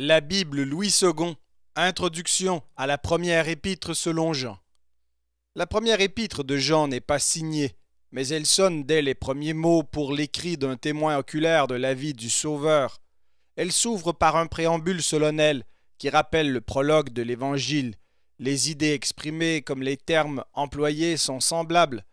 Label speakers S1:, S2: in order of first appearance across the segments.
S1: La Bible Louis II, introduction à la première épître selon Jean. La première épître de Jean n'est pas signée, mais elle sonne dès les premiers mots pour l'écrit d'un témoin oculaire de la vie du Sauveur. Elle s'ouvre par un préambule solennel qui rappelle le prologue de l'Évangile. Les idées exprimées comme les termes employés sont semblables.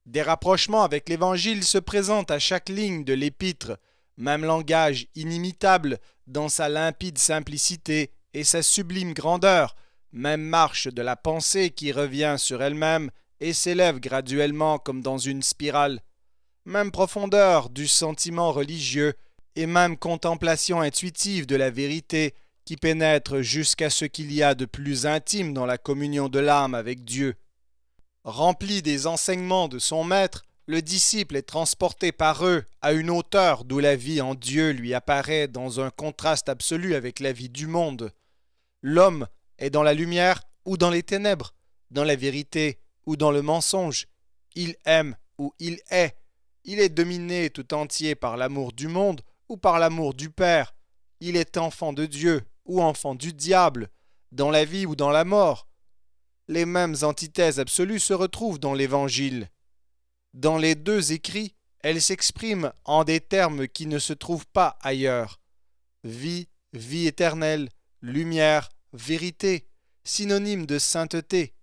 S1: Des rapprochements avec l'Évangile se présentent à chaque ligne de l'épître, même langage inimitable dans sa limpide simplicité et sa sublime grandeur, même marche de la pensée qui revient sur elle-même et s'élève graduellement comme dans une spirale, même profondeur du sentiment religieux et même contemplation intuitive de la vérité qui pénètre jusqu'à ce qu'il y a de plus intime dans la communion de l'âme avec Dieu. Rempli des enseignements de son maître, le disciple est transporté par eux à une hauteur d'où la vie en Dieu lui apparaît dans un contraste absolu avec la vie du monde. L'homme est dans la lumière ou dans les ténèbres, dans la vérité ou dans le mensonge. Il aime ou il est. Il est dominé tout entier par l'amour du monde ou par l'amour du Père. Il est enfant de Dieu ou enfant du diable, dans la vie ou dans la mort. Les mêmes antithèses absolues se retrouvent dans l'Évangile. Dans les deux écrits, elles s'expriment en des termes qui ne se trouvent pas ailleurs. Vie, vie éternelle, lumière, vérité, synonyme de sainteté.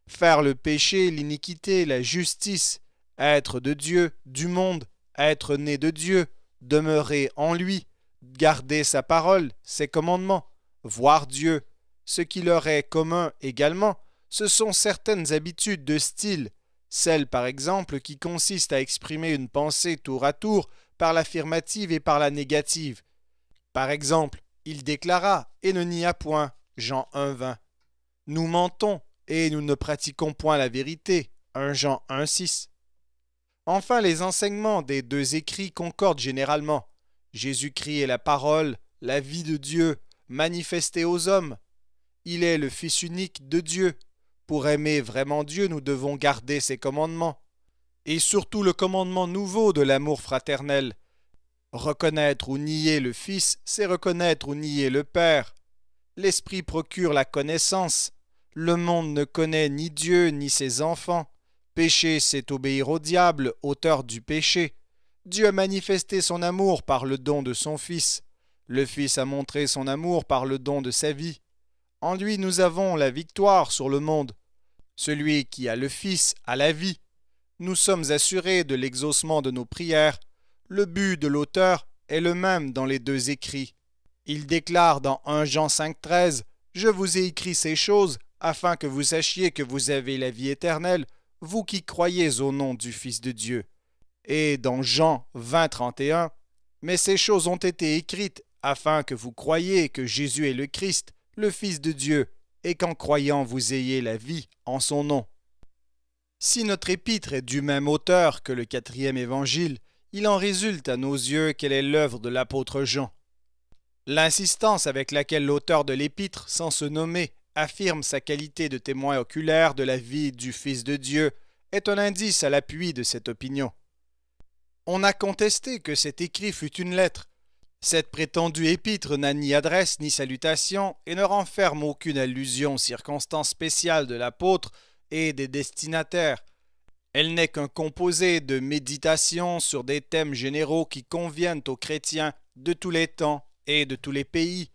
S1: Faire le péché, l'iniquité, la justice, être de Dieu, du monde, être né de Dieu, demeurer en lui, garder sa parole, ses commandements, voir Dieu. Ce qui leur est commun également, ce sont certaines habitudes de style, celles par exemple qui consistent à exprimer une pensée tour à tour par l'affirmative et par la négative. Par exemple, il déclara et ne nia point, Jean 1,20. Nous mentons et nous ne pratiquons point la vérité, 1 Jean 1,6. Enfin, les enseignements des deux écrits concordent généralement. Jésus-Christ est la parole, la vie de Dieu, manifestée aux hommes. Il est le Fils unique de Dieu. Pour aimer vraiment Dieu, nous devons garder ses commandements. Et surtout le commandement nouveau de l'amour fraternel. Reconnaître ou nier le Fils, c'est reconnaître ou nier le Père. L'Esprit procure la connaissance. Le monde ne connaît ni Dieu ni ses enfants. Pécher, c'est obéir au diable, auteur du péché. Dieu a manifesté son amour par le don de son Fils. Le Fils a montré son amour par le don de sa vie. En lui nous avons la victoire sur le monde. Celui qui a le Fils a la vie. Nous sommes assurés de l'exaucement de nos prières. Le but de l'auteur est le même dans les deux écrits. Il déclare dans 1 Jean 5,13 « Je vous ai écrit ces choses afin que vous sachiez que vous avez la vie éternelle, vous qui croyez au nom du Fils de Dieu. » Et dans Jean 20,31 « Mais ces choses ont été écrites afin que vous croyiez que Jésus est le Christ, le Fils de Dieu, et qu'en croyant vous ayez la vie en son nom. » Si notre épître est du même auteur que le 4e évangile, il en résulte à nos yeux qu'elle est l'œuvre de l'apôtre Jean. L'insistance avec laquelle l'auteur de l'épître, sans se nommer, affirme sa qualité de témoin oculaire de la vie du Fils de Dieu est un indice à l'appui de cette opinion. On a contesté que cet écrit fût une lettre. Cette prétendue épître n'a ni adresse ni salutation et ne renferme aucune allusion aux circonstances spéciales de l'apôtre et des destinataires. Elle n'est qu'un composé de méditations sur des thèmes généraux qui conviennent aux chrétiens de tous les temps et de tous les pays.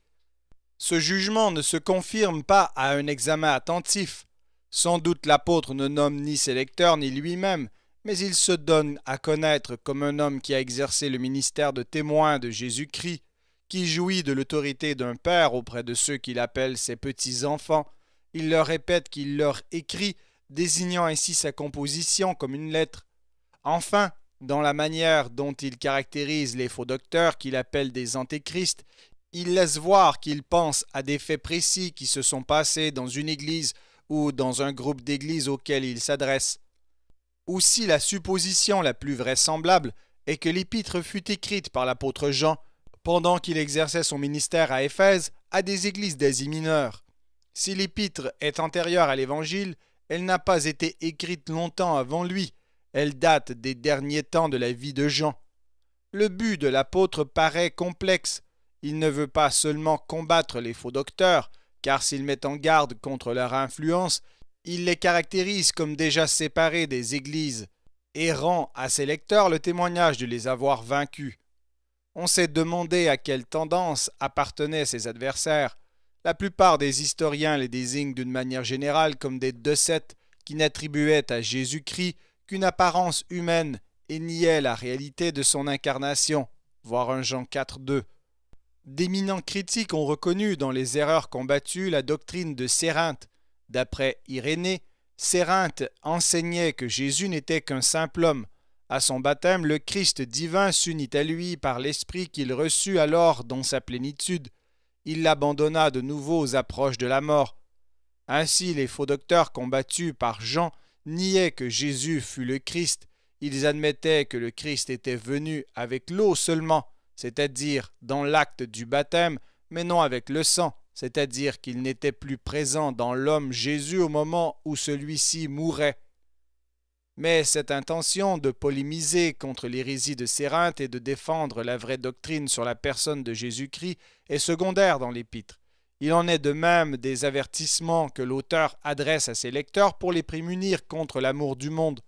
S1: Ce jugement ne se confirme pas à un examen attentif. Sans doute l'apôtre ne nomme ni ses lecteurs ni lui-même, mais il se donne à connaître comme un homme qui a exercé le ministère de témoin de Jésus-Christ, qui jouit de l'autorité d'un père auprès de ceux qu'il appelle ses petits-enfants. Il leur répète qu'il leur écrit, désignant ainsi sa composition comme une lettre. Enfin, dans la manière dont il caractérise les faux docteurs qu'il appelle des antéchrists, il laisse voir qu'il pense à des faits précis qui se sont passés dans une église ou dans un groupe d'églises auquel il s'adresse. Aussi la supposition la plus vraisemblable est que l'épître fut écrite par l'apôtre Jean pendant qu'il exerçait son ministère à Éphèse à des églises d'Asie mineure. Si l'épître est antérieure à l'Évangile, elle n'a pas été écrite longtemps avant lui, elle date des derniers temps de la vie de Jean. Le but de l'apôtre paraît complexe. Il ne veut pas seulement combattre les faux docteurs, car s'il met en garde contre leur influence, il les caractérise comme déjà séparés des églises et rend à ses lecteurs le témoignage de les avoir vaincus. On s'est demandé à quelle tendance appartenaient ses adversaires. La plupart des historiens les désignent d'une manière générale comme des Docètes qui n'attribuaient à Jésus-Christ qu'une apparence humaine et niaient la réalité de son incarnation, voir 1 Jean 4,2. D'éminents critiques ont reconnu dans les erreurs combattues la doctrine de Cérinthe. D'après Irénée, Cérinthe enseignait que Jésus n'était qu'un simple homme. À son baptême, le Christ divin s'unit à lui par l'Esprit qu'il reçut alors dans sa plénitude. Il l'abandonna de nouveau aux approches de la mort. Ainsi, les faux docteurs combattus par Jean niaient que Jésus fût le Christ. Ils admettaient que le Christ était venu avec l'eau seulement, c'est-à-dire dans l'acte du baptême, mais non avec le sang, c'est-à-dire qu'il n'était plus présent dans l'homme Jésus au moment où celui-ci mourait. Mais cette intention de polémiser contre l'hérésie de Cérinthe et de défendre la vraie doctrine sur la personne de Jésus-Christ est secondaire dans l'Épître. Il en est de même des avertissements que l'auteur adresse à ses lecteurs pour les prémunir contre l'amour du monde.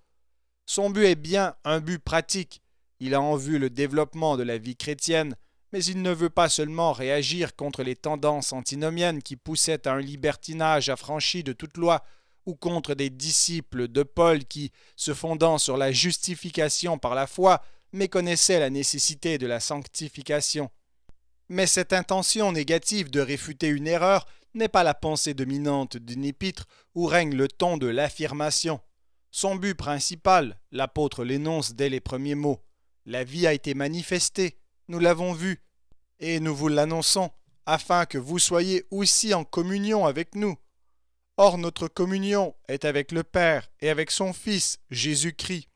S1: Son but est bien un but pratique. Il a en vue le développement de la vie chrétienne, mais il ne veut pas seulement réagir contre les tendances antinomiennes qui poussaient à un libertinage affranchi de toute loi, ou contre des disciples de Paul qui, se fondant sur la justification par la foi, méconnaissaient la nécessité de la sanctification. Mais cette intention négative de réfuter une erreur n'est pas la pensée dominante d'une épître où règne le ton de l'affirmation. Son but principal, l'apôtre l'énonce dès les premiers mots. La vie a été manifestée, nous l'avons vue, et nous vous l'annonçons, afin que vous soyez aussi en communion avec nous. Or notre communion est avec le Père et avec son Fils, Jésus-Christ.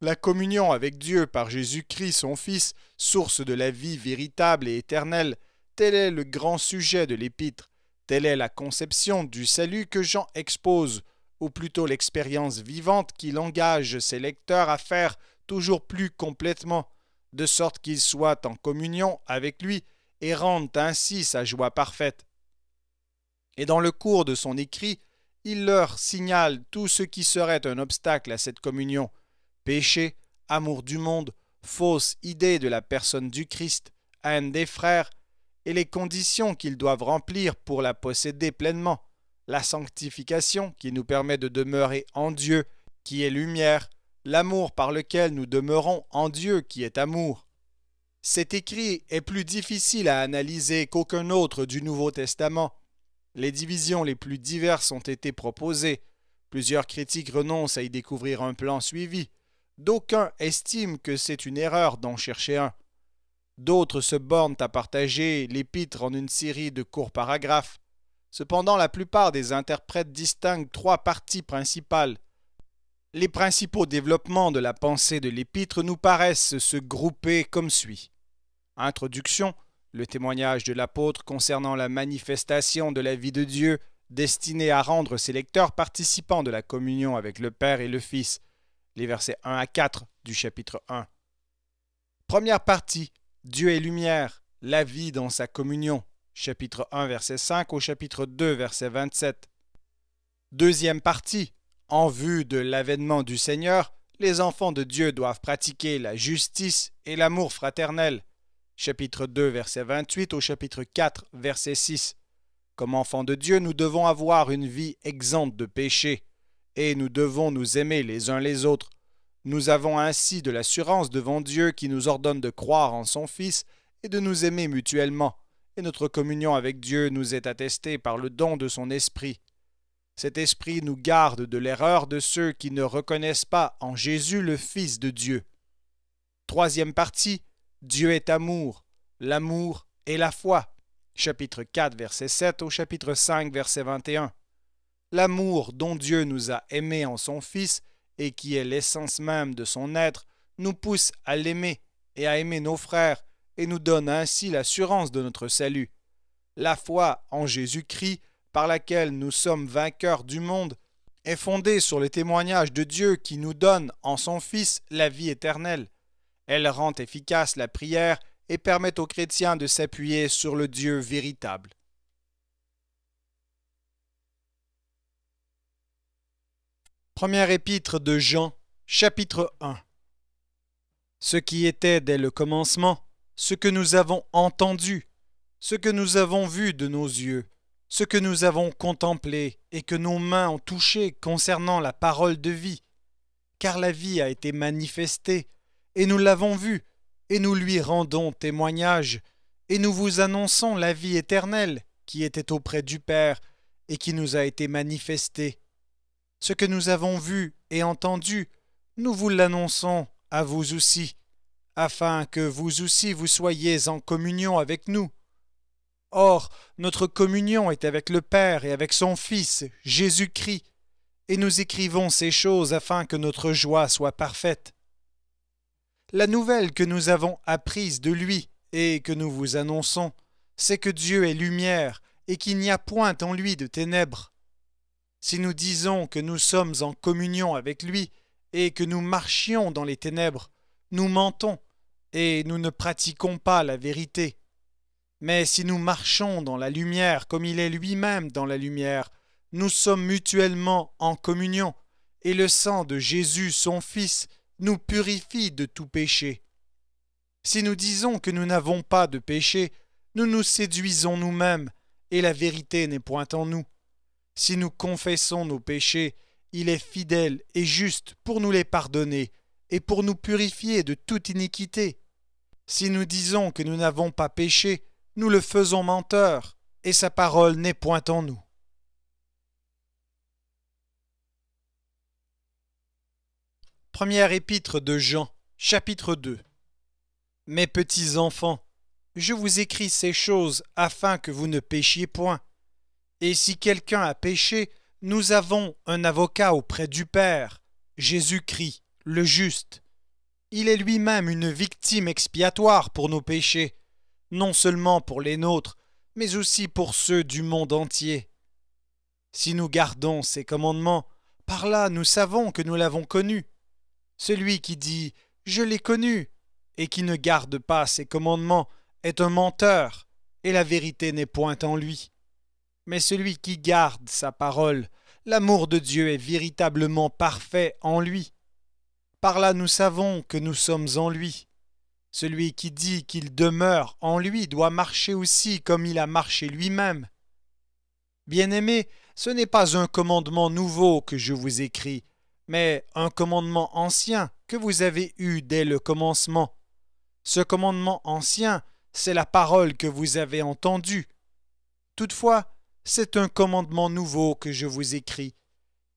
S1: La communion avec Dieu par Jésus-Christ, son Fils, source de la vie véritable et éternelle, tel est le grand sujet de l'Épître, telle est la conception du salut que Jean expose, ou plutôt l'expérience vivante qu'il engage ses lecteurs à faire toujours plus complètement, de sorte qu'ils soient en communion avec lui et rendent ainsi sa joie parfaite. Et dans le cours de son écrit, il leur signale tout ce qui serait un obstacle à cette communion: péché, amour du monde, fausse idée de la personne du Christ, haine des frères, et les conditions qu'ils doivent remplir pour la posséder pleinement: la sanctification qui nous permet de demeurer en Dieu, qui est lumière, l'amour par lequel nous demeurons en Dieu, qui est amour. Cet écrit est plus difficile à analyser qu'aucun autre du Nouveau Testament. Les divisions les plus diverses ont été proposées. Plusieurs critiques renoncent à y découvrir un plan suivi. D'aucuns estiment que c'est une erreur d'en chercher un. D'autres se bornent à partager l'épître en une série de courts paragraphes. Cependant, la plupart des interprètes distinguent trois parties principales. Les principaux développements de la pensée de l'épître nous paraissent se grouper comme suit. Introduction, le témoignage de l'apôtre concernant la manifestation de la vie de Dieu, destiné à rendre ses lecteurs participants de la communion avec le Père et le Fils. Les versets 1 à 4 du chapitre 1. Première partie, Dieu est lumière, la vie dans sa communion. Chapitre 1, verset 5 au chapitre 2, verset 27. Deuxième partie, en vue de l'avènement du Seigneur, les enfants de Dieu doivent pratiquer la justice et l'amour fraternel. Chapitre 2, verset 28 au chapitre 4, verset 6. Comme enfants de Dieu, nous devons avoir une vie exempte de péché, et nous devons nous aimer les uns les autres. Nous avons ainsi de l'assurance devant Dieu qui nous ordonne de croire en son Fils et de nous aimer mutuellement, et notre communion avec Dieu nous est attestée par le don de son Esprit. Cet Esprit nous garde de l'erreur de ceux qui ne reconnaissent pas en Jésus le Fils de Dieu. Troisième partie, Dieu est amour, l'amour et la foi. Chapitre 4, verset 7 au chapitre 5, verset 21. L'amour dont Dieu nous a aimés en son Fils et qui est l'essence même de son être nous pousse à l'aimer et à aimer nos frères et nous donne ainsi l'assurance de notre salut. La foi en Jésus-Christ, par laquelle nous sommes vainqueurs du monde, est fondée sur le témoignage de Dieu qui nous donne en son Fils la vie éternelle. Elle rend efficace la prière et permettent aux chrétiens de s'appuyer sur le Dieu véritable. Première épître de Jean, chapitre 1. Ce qui était dès le commencement, ce que nous avons entendu, ce que nous avons vu de nos yeux, ce que nous avons contemplé et que nos mains ont touché concernant la parole de vie. Car la vie a été manifestée, et nous l'avons vue, et nous lui rendons témoignage, et nous vous annonçons la vie éternelle qui était auprès du Père et qui nous a été manifestée. Ce que nous avons vu et entendu, nous vous l'annonçons à vous aussi, afin que vous aussi vous soyez en communion avec nous. Or, notre communion est avec le Père et avec son Fils, Jésus-Christ, et nous écrivons ces choses afin que notre joie soit parfaite. La nouvelle que nous avons apprise de lui et que nous vous annonçons, c'est que Dieu est lumière et qu'il n'y a point en lui de ténèbres. Si nous disons que nous sommes en communion avec lui et que nous marchions dans les ténèbres, nous mentons et nous ne pratiquons pas la vérité. Mais si nous marchons dans la lumière comme il est lui-même dans la lumière, nous sommes mutuellement en communion, et le sang de Jésus, son Fils, nous purifie de tout péché. Si nous disons que nous n'avons pas de péché, nous nous séduisons nous-mêmes, et la vérité n'est point en nous. Si nous confessons nos péchés, il est fidèle et juste pour nous les pardonner, et pour nous purifier de toute iniquité. Si nous disons que nous n'avons pas péché, nous le faisons menteur, et sa parole n'est point en nous. Première épître de Jean, chapitre 2. Mes petits enfants, je vous écris ces choses afin que vous ne péchiez point. Et si quelqu'un a péché, nous avons un avocat auprès du Père, Jésus-Christ, le juste. Il est lui-même une victime expiatoire pour nos péchés, non seulement pour les nôtres, mais aussi pour ceux du monde entier. Si nous gardons ses commandements, par là nous savons que nous l'avons connu. Celui qui dit « Je l'ai connu » et qui ne garde pas ses commandements est un menteur, et la vérité n'est point en lui. Mais celui qui garde sa parole, l'amour de Dieu est véritablement parfait en lui. Par là nous savons que nous sommes en lui. Celui qui dit qu'il demeure en lui doit marcher aussi comme il a marché lui-même. Bien-aimés, ce n'est pas un commandement nouveau que je vous écris, mais un commandement ancien que vous avez eu dès le commencement. Ce commandement ancien, c'est la parole que vous avez entendue. Toutefois, c'est un commandement nouveau que je vous écris,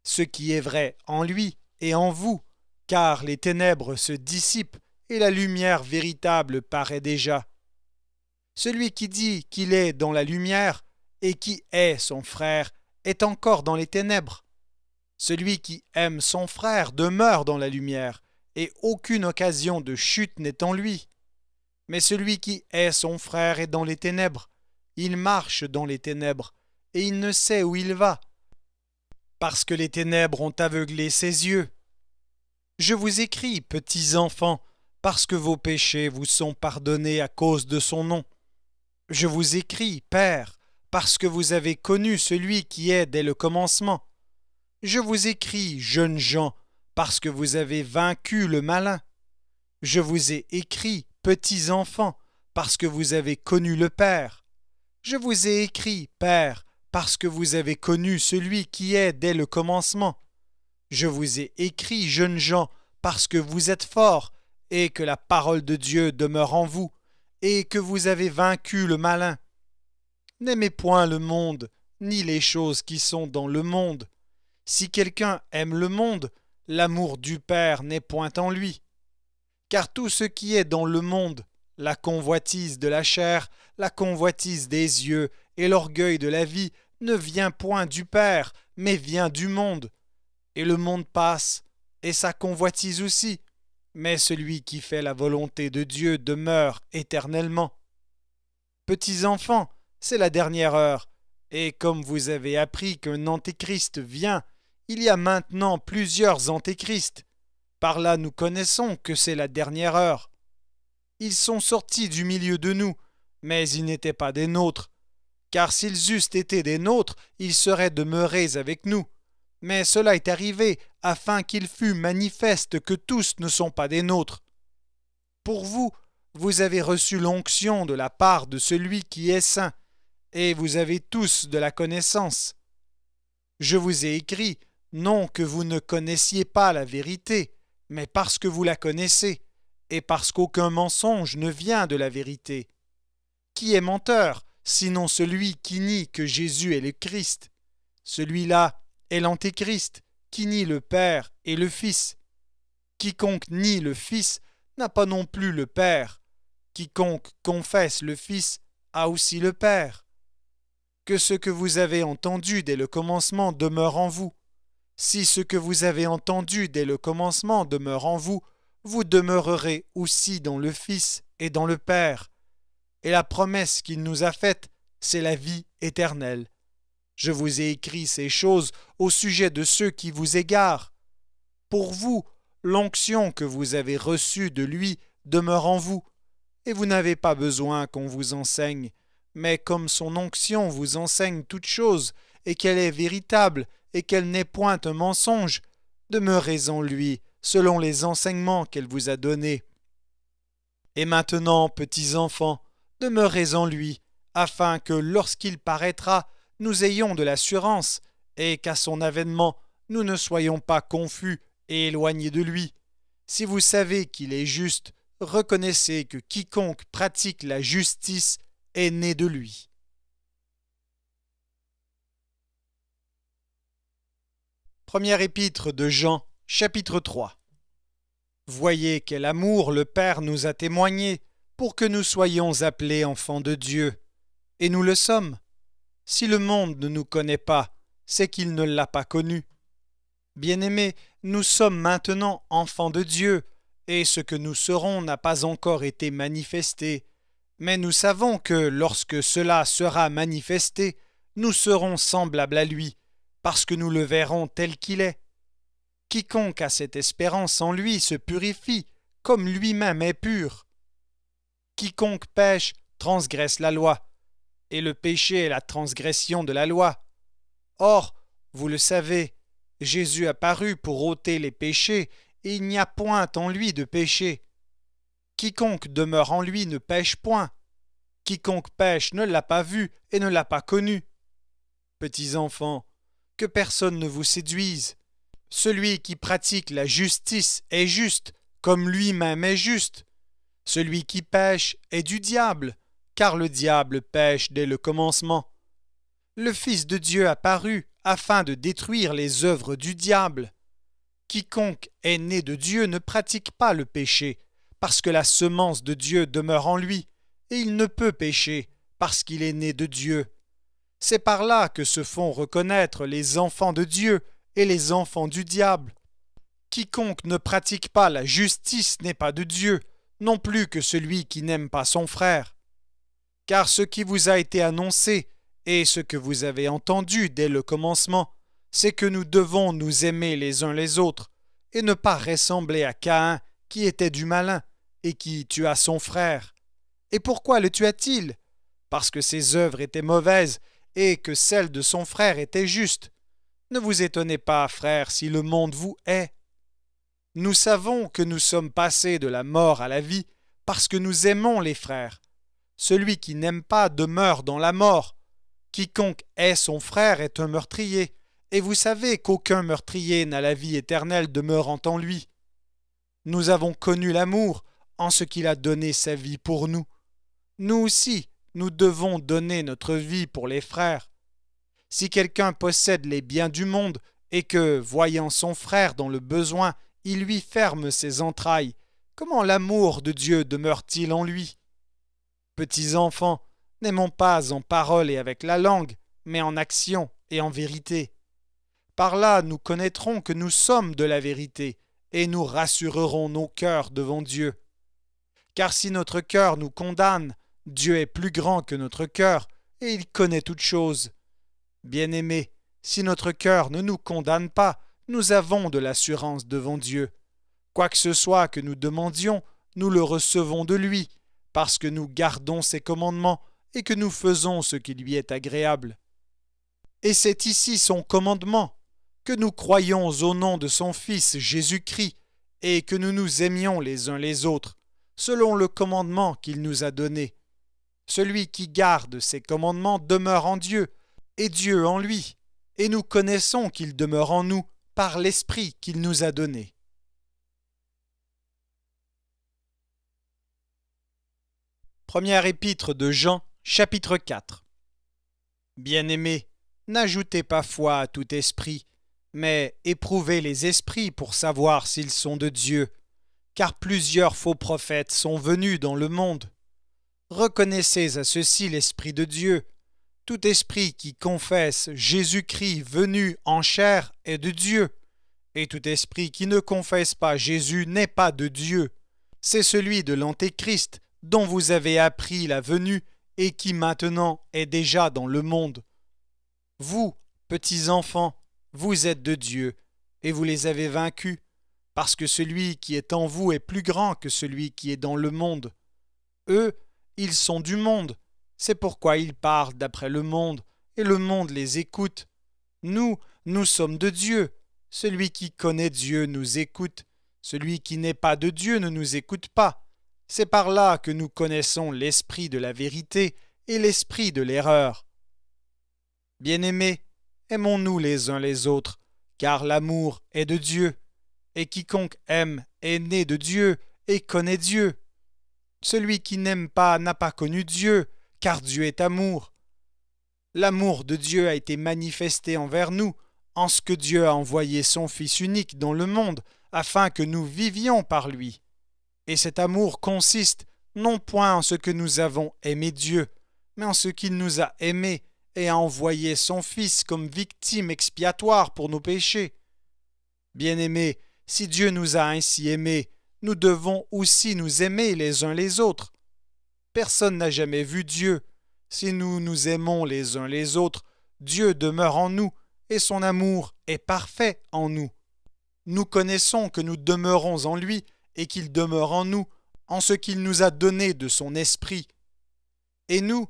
S1: ce qui est vrai en lui et en vous, car les ténèbres se dissipent et la lumière véritable paraît déjà. Celui qui dit qu'il est dans la lumière et qui est son frère est encore dans les ténèbres. Celui qui aime son frère demeure dans la lumière, et aucune occasion de chute n'est en lui. Mais celui qui est son frère est dans les ténèbres. Il marche dans les ténèbres, et il ne sait où il va, parce que les ténèbres ont aveuglé ses yeux. Je vous écris, petits enfants, parce que vos péchés vous sont pardonnés à cause de son nom. Je vous écris, Père, parce que vous avez connu celui qui est dès le commencement. Je vous écris, jeunes gens, parce que vous avez vaincu le malin. Je vous ai écrit, petits enfants, parce que vous avez connu le Père. Je vous ai écrit, Père, parce que vous avez connu celui qui est dès le commencement. Je vous ai écrit, jeunes gens, parce que vous êtes forts, et que la parole de Dieu demeure en vous, et que vous avez vaincu le malin. N'aimez point le monde, ni les choses qui sont dans le monde. Si quelqu'un aime le monde, l'amour du Père n'est point en lui. Car tout ce qui est dans le monde, la convoitise de la chair, la convoitise des yeux et l'orgueil de la vie, ne vient point du Père, mais vient du monde. Et le monde passe, et sa convoitise aussi, mais celui qui fait la volonté de Dieu demeure éternellement. Petits enfants, c'est la dernière heure, et comme vous avez appris qu'un antéchrist vient, il y a maintenant plusieurs antéchrists. Par là nous connaissons que c'est la dernière heure. Ils sont sortis du milieu de nous, mais ils n'étaient pas des nôtres. Car s'ils eussent été des nôtres, ils seraient demeurés avec nous. Mais cela est arrivé afin qu'il fût manifeste que tous ne sont pas des nôtres. Pour vous, vous avez reçu l'onction de la part de celui qui est saint, et vous avez tous de la connaissance. Je vous ai écrit, non que vous ne connaissiez pas la vérité, mais parce que vous la connaissez, et parce qu'aucun mensonge ne vient de la vérité. Qui est menteur, sinon celui qui nie que Jésus est le Christ? Celui-là est l'Antéchrist, qui nie le Père et le Fils. Quiconque nie le Fils n'a pas non plus le Père. Quiconque confesse le Fils a aussi le Père. Que ce que vous avez entendu dès le commencement demeure en vous. Si ce que vous avez entendu dès le commencement demeure en vous, vous demeurerez aussi dans le Fils et dans le Père. Et la promesse qu'il nous a faite, c'est la vie éternelle. Je vous ai écrit ces choses au sujet de ceux qui vous égarent. Pour vous, l'onction que vous avez reçue de lui demeure en vous, et vous n'avez pas besoin qu'on vous enseigne, mais comme son onction vous enseigne toutes choses, et qu'elle est véritable, et qu'elle n'est point un mensonge, demeurez en lui, selon les enseignements qu'elle vous a donnés. Et maintenant, petits enfants, demeurez en lui, afin que lorsqu'il paraîtra, nous ayons de l'assurance, et qu'à son avènement, nous ne soyons pas confus et éloignés de lui. Si vous savez qu'il est juste, reconnaissez que quiconque pratique la justice est né de lui. Première épître de Jean, chapitre 3. Voyez quel amour le Père nous a témoigné pour que nous soyons appelés enfants de Dieu. Et nous le sommes. Si le monde ne nous connaît pas, c'est qu'il ne l'a pas connu. Bien-aimés, nous sommes maintenant enfants de Dieu, et ce que nous serons n'a pas encore été manifesté. Mais nous savons que lorsque cela sera manifesté, nous serons semblables à lui, parce que nous le verrons tel qu'il est. Quiconque a cette espérance en lui se purifie, comme lui-même est pur. Quiconque pêche transgresse la loi, et le péché est la transgression de la loi. Or, vous le savez, Jésus apparut pour ôter les péchés, et il n'y a point en lui de péché. Quiconque demeure en lui ne pêche point. Quiconque pêche ne l'a pas vu et ne l'a pas connu. Petits enfants, que personne ne vous séduise. Celui qui pratique la justice est juste, comme lui-même est juste. Celui qui pêche est du diable, car le diable pêche dès le commencement. Le Fils de Dieu apparut afin de détruire les œuvres du diable. Quiconque est né de Dieu ne pratique pas le péché, parce que la semence de Dieu demeure en lui, et il ne peut pécher, parce qu'il est né de Dieu. C'est par là que se font reconnaître les enfants de Dieu et les enfants du diable. Quiconque ne pratique pas la justice n'est pas de Dieu, non plus que celui qui n'aime pas son frère. Car ce qui vous a été annoncé, et ce que vous avez entendu dès le commencement, c'est que nous devons nous aimer les uns les autres, et ne pas ressembler à Caïn, qui était du malin, et qui tua son frère. Et pourquoi le tua-t-il? Parce que ses œuvres étaient mauvaises, et que celles de son frère étaient justes. Ne vous étonnez pas, frères, si le monde vous hait. Nous savons que nous sommes passés de la mort à la vie, parce que nous aimons les frères. Celui qui n'aime pas demeure dans la mort. Quiconque hait son frère est un meurtrier, et vous savez qu'aucun meurtrier n'a la vie éternelle demeurant en lui. Nous avons connu l'amour en ce qu'il a donné sa vie pour nous. Nous aussi, nous devons donner notre vie pour les frères. Si quelqu'un possède les biens du monde et que, voyant son frère dans le besoin, il lui ferme ses entrailles, comment l'amour de Dieu demeure-t-il en lui? Petits enfants, n'aimons pas en parole et avec la langue, mais en action et en vérité. Par là, nous connaîtrons que nous sommes de la vérité, et nous rassurerons nos cœurs devant Dieu. Car si notre cœur nous condamne, Dieu est plus grand que notre cœur, et il connaît toutes choses. Bien-aimés, si notre cœur ne nous condamne pas, nous avons de l'assurance devant Dieu. Quoi que ce soit que nous demandions, nous le recevons de lui, parce que nous gardons ses commandements et que nous faisons ce qui lui est agréable. Et c'est ici son commandement, que nous croyions au nom de son Fils Jésus-Christ et que nous nous aimions les uns les autres, selon le commandement qu'il nous a donné. Celui qui garde ses commandements demeure en Dieu, et Dieu en lui, et nous connaissons qu'il demeure en nous par l'Esprit qu'il nous a donné. Première épître de Jean, chapitre 4. Bien-aimés, n'ajoutez pas foi à tout esprit, mais éprouvez les esprits pour savoir s'ils sont de Dieu, car plusieurs faux prophètes sont venus dans le monde. Reconnaissez à ceci l'Esprit de Dieu. Tout esprit qui confesse Jésus-Christ venu en chair est de Dieu, et tout esprit qui ne confesse pas Jésus n'est pas de Dieu. C'est celui de l'Antéchrist dont vous avez appris la venue et qui maintenant est déjà dans le monde. Vous, petits enfants, vous êtes de Dieu, et vous les avez vaincus, parce que celui qui est en vous est plus grand que celui qui est dans le monde. Eux, ils sont du monde, c'est pourquoi ils parlent d'après le monde, et le monde les écoute. Nous, nous sommes de Dieu. Celui qui connaît Dieu nous écoute. Celui qui n'est pas de Dieu ne nous écoute pas. C'est par là que nous connaissons l'esprit de la vérité et l'esprit de l'erreur. Bien-aimés, aimons-nous les uns les autres, car l'amour est de Dieu, et quiconque aime est né de Dieu et connaît Dieu. Celui qui n'aime pas n'a pas connu Dieu, car Dieu est amour. L'amour de Dieu a été manifesté envers nous, en ce que Dieu a envoyé son Fils unique dans le monde, afin que nous vivions par lui. Et cet amour consiste non point en ce que nous avons aimé Dieu, mais en ce qu'il nous a aimés et a envoyé son Fils comme victime expiatoire pour nos péchés. Bien-aimés, si Dieu nous a ainsi aimés, nous devons aussi nous aimer les uns les autres. Personne n'a jamais vu Dieu. Si nous nous aimons les uns les autres, Dieu demeure en nous et son amour est parfait en nous. Nous connaissons que nous demeurons en lui et qu'il demeure en nous, en ce qu'il nous a donné de son esprit. Et nous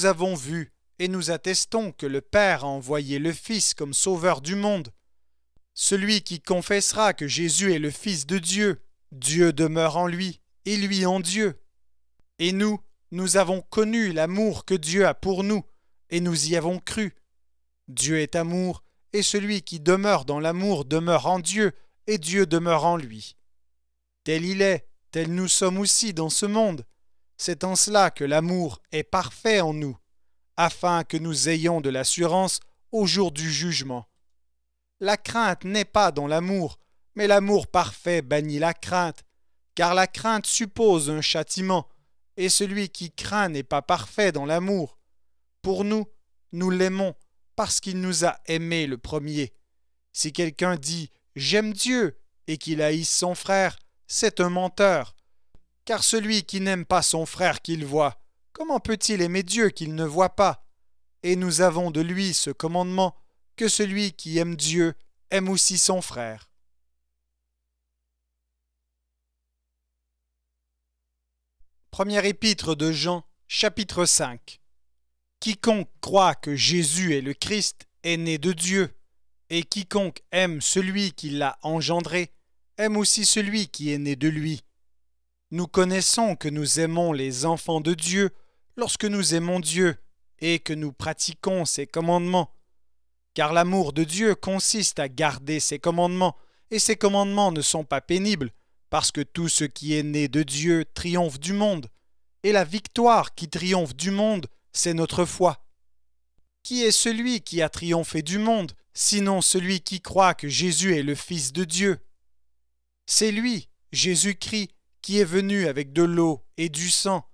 S1: avons vu et nous attestons que le Père a envoyé le Fils comme sauveur du monde. Celui qui confessera que Jésus est le Fils de Dieu, Dieu demeure en lui et lui en Dieu. Et nous avons connu l'amour que Dieu a pour nous et nous y avons cru. Dieu est amour et celui qui demeure dans l'amour demeure en Dieu et Dieu demeure en lui. Tel il est, tel nous sommes aussi dans ce monde. C'est en cela que l'amour est parfait en nous, afin que nous ayons de l'assurance au jour du jugement. La crainte n'est pas dans l'amour, mais l'amour parfait bannit la crainte, car la crainte suppose un châtiment, et celui qui craint n'est pas parfait dans l'amour. Pour nous, nous l'aimons, parce qu'il nous a aimés le premier. Si quelqu'un dit « J'aime Dieu » et qu'il haïsse son frère, c'est un menteur. Car celui qui n'aime pas son frère qu'il voit, comment peut-il aimer Dieu qu'il ne voit pas? Et nous avons de lui ce commandement, que celui qui aime Dieu aime aussi son frère. Première épître de Jean, chapitre 5. Quiconque croit que Jésus est le Christ est né de Dieu, et quiconque aime celui qui l'a engendré aime aussi celui qui est né de lui. Nous connaissons que nous aimons les enfants de Dieu lorsque nous aimons Dieu et que nous pratiquons ses commandements. Car l'amour de Dieu consiste à garder ses commandements, et ses commandements ne sont pas pénibles, parce que tout ce qui est né de Dieu triomphe du monde, et la victoire qui triomphe du monde, c'est notre foi. Qui est celui qui a triomphé du monde, sinon celui qui croit que Jésus est le Fils de Dieu? C'est lui, Jésus-Christ, qui est venu avec de l'eau et du sang,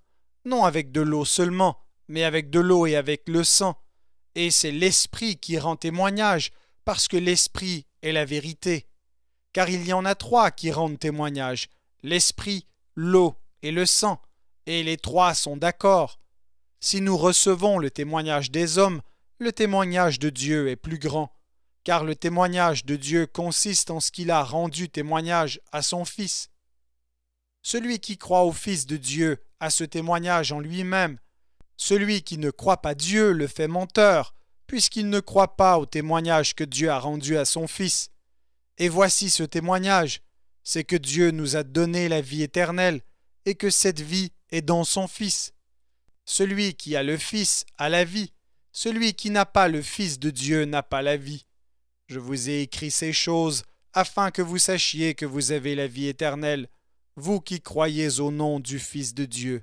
S1: non avec de l'eau seulement, mais avec de l'eau et avec le sang. Et c'est l'Esprit qui rend témoignage, parce que l'Esprit est la vérité. Car il y en a trois qui rendent témoignage, l'Esprit, l'eau et le sang, et les trois sont d'accord. Si nous recevons le témoignage des hommes, le témoignage de Dieu est plus grand, car le témoignage de Dieu consiste en ce qu'il a rendu témoignage à son Fils. Celui qui croit au Fils de Dieu a ce témoignage en lui-même. Celui qui ne croit pas Dieu le fait menteur, puisqu'il ne croit pas au témoignage que Dieu a rendu à son Fils. Et voici ce témoignage, c'est que Dieu nous a donné la vie éternelle, et que cette vie est dans son Fils. Celui qui a le Fils a la vie, celui qui n'a pas le Fils de Dieu n'a pas la vie. Je vous ai écrit ces choses afin que vous sachiez que vous avez la vie éternelle, vous qui croyez au nom du Fils de Dieu.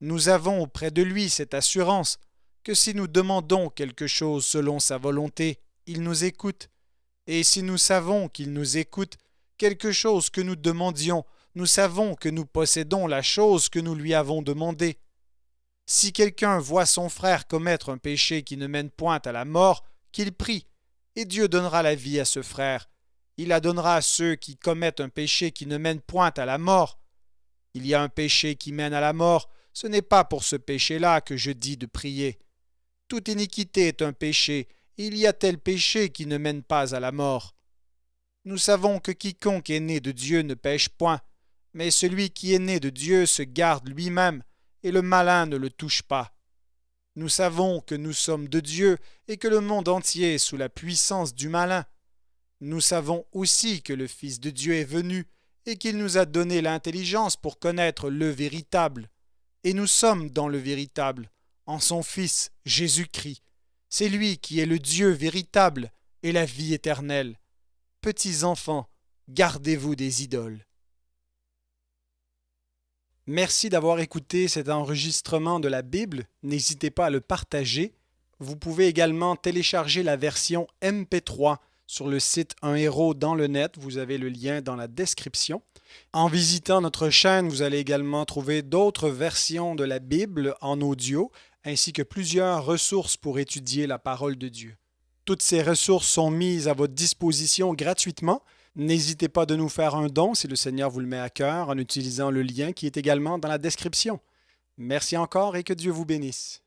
S1: Nous avons auprès de lui cette assurance que si nous demandons quelque chose selon sa volonté, il nous écoute. Et si nous savons qu'il nous écoute, quelque chose que nous demandions, nous savons que nous possédons la chose que nous lui avons demandée. Si quelqu'un voit son frère commettre un péché qui ne mène point à la mort, qu'il prie, et Dieu donnera la vie à ce frère. Il la donnera à ceux qui commettent un péché qui ne mène point à la mort. Il y a un péché qui mène à la mort, ce n'est pas pour ce péché-là que je dis de prier. Toute iniquité est un péché, et il y a tel péché qui ne mène pas à la mort. Nous savons que quiconque est né de Dieu ne pêche point, mais celui qui est né de Dieu se garde lui-même, et le malin ne le touche pas. Nous savons que nous sommes de Dieu et que le monde entier est sous la puissance du malin. Nous savons aussi que le Fils de Dieu est venu et qu'il nous a donné l'intelligence pour connaître le véritable. Et nous sommes dans le véritable, en son Fils, Jésus-Christ. C'est lui qui est le Dieu véritable et la vie éternelle. Petits enfants, gardez-vous des idoles. Merci d'avoir écouté cet enregistrement de la Bible. N'hésitez pas à le partager. Vous pouvez également télécharger la version MP3 sur le site Un héros dans le net. Vous avez le lien dans la description. En visitant notre chaîne, vous allez également trouver d'autres versions de la Bible en audio, ainsi que plusieurs ressources pour étudier la parole de Dieu. Toutes ces ressources sont mises à votre disposition gratuitement. N'hésitez pas de nous faire un don si le Seigneur vous le met à cœur en utilisant le lien qui est également dans la description. Merci encore et que Dieu vous bénisse.